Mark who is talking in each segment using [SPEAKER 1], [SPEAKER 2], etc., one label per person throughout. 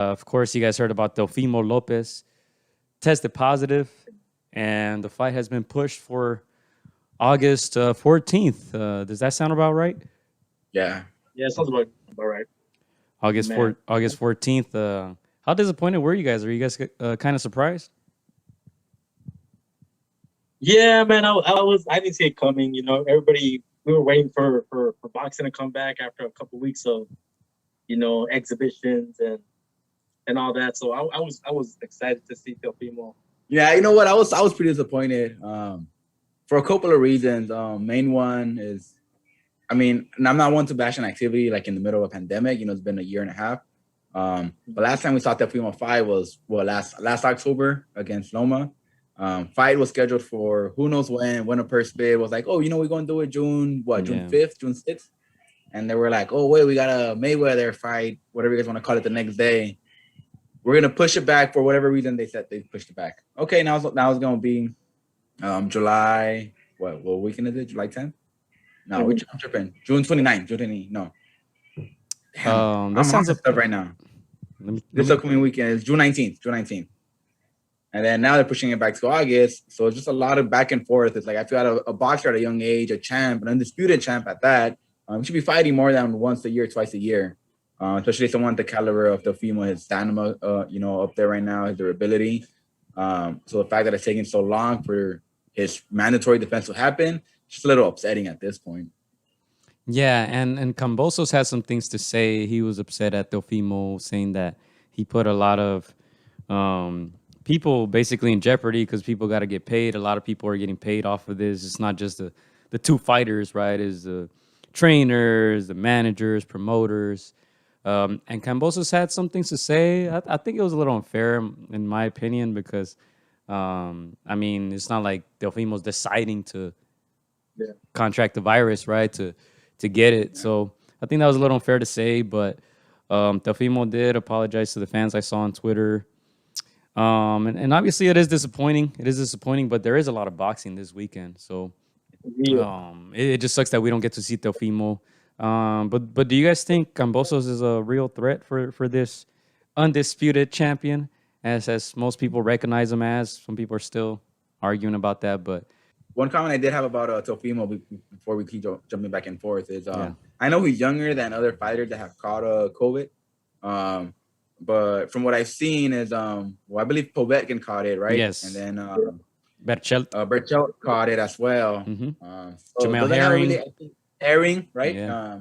[SPEAKER 1] Of course, you guys heard about Teofimo Lopez tested positive, and the fight has been pushed for August 14th. Does that sound about right?
[SPEAKER 2] Yeah.
[SPEAKER 3] Yeah, sounds about right. Man.
[SPEAKER 1] August 14th. How disappointed were you guys? Are you guys kind of surprised?
[SPEAKER 3] Yeah, man, I didn't see it coming. Everybody we were waiting for boxing to come back after a couple weeks of exhibitions and all that. So I was excited to see Teofimo.
[SPEAKER 2] Yeah, you know what? I was pretty disappointed for a couple of reasons. Main one is, I mean, and I'm not one to bash an activity like in the middle of a pandemic. It's been a year and a half. But last time we saw Teofimo fight was last October against Loma. Fight was scheduled for who knows when a purse bid was like, oh, we're going to do it June 5th, June 6th. And they were like, oh, wait, we got a Mayweather fight, whatever you guys want to call it, the next day. We're going to push it back for whatever reason they said they pushed it back. Okay, now it's going to be July, what weekend is it? July 10th? No, I'm tripping. June 29th. No. Damn,
[SPEAKER 1] that sounds
[SPEAKER 2] up stuff right now. This upcoming weekend is June 19th. And then now they're pushing it back to August. So it's just a lot of back and forth. It's like I feel like a boxer at a young age, a champ, an undisputed champ at that, should be fighting more than once a year, twice a year. Especially someone the caliber of Teofimo, his stamina, up there right now, his durability. So the fact that it's taking so long for his mandatory defense to happen, it's just a little upsetting at this point.
[SPEAKER 1] Yeah, and Kambosos has some things to say. He was upset at Teofimo, saying that he put a lot of people basically in jeopardy because people got to get paid. A lot of people are getting paid off of this. It's not just the two fighters, right? It's the trainers, the managers, promoters. And Kambosos had some things to say. I think it was a little unfair, in my opinion, because, I mean, it's not like Teofimo's deciding to contract the virus, right, to get it. So I think that was a little unfair to say, but Teofimo did apologize to the fans I saw on Twitter. And obviously it is disappointing. But there is a lot of boxing this weekend. So it just sucks that we don't get to see Teofimo. But do you guys think Kambosos is a real threat for this undisputed champion, as most people recognize him as? Some people are still arguing about that. But
[SPEAKER 2] one comment I did have about Teofimo before we keep jumping back and forth is I know he's younger than other fighters that have caught COVID. But from what I've seen is, I believe Povetkin caught it, right?
[SPEAKER 1] Yes.
[SPEAKER 2] And then
[SPEAKER 1] Berchelt
[SPEAKER 2] caught it as well.
[SPEAKER 1] Mm-hmm.
[SPEAKER 2] So
[SPEAKER 1] Jamel Herring.
[SPEAKER 2] Herring, right?
[SPEAKER 1] Yeah.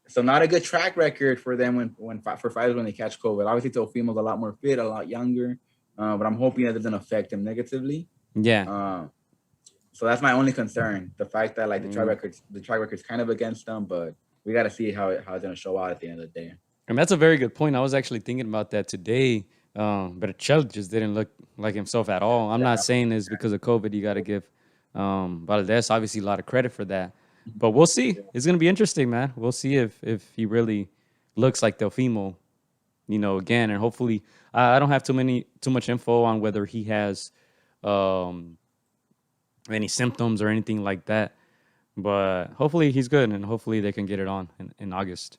[SPEAKER 2] So not a good track record for them for fighters when they catch COVID. Obviously, Teofimo's a lot more fit, a lot younger, but I'm hoping that doesn't affect him negatively.
[SPEAKER 1] Yeah.
[SPEAKER 2] So that's my only concern. The fact that the track record's kind of against them, but we got to see how it's going to show out at the end of the day.
[SPEAKER 1] And that's a very good point. I was actually thinking about that today. Berchelt just didn't look like himself at all. I'm not saying it's because of COVID. You got to give Valdez obviously a lot of credit for that. But we'll see. It's going to be interesting, man. We'll see if he really looks like Teofimo, again. And hopefully, I don't have too much info on whether he has any symptoms or anything like that. But hopefully he's good, and hopefully they can get it on in August.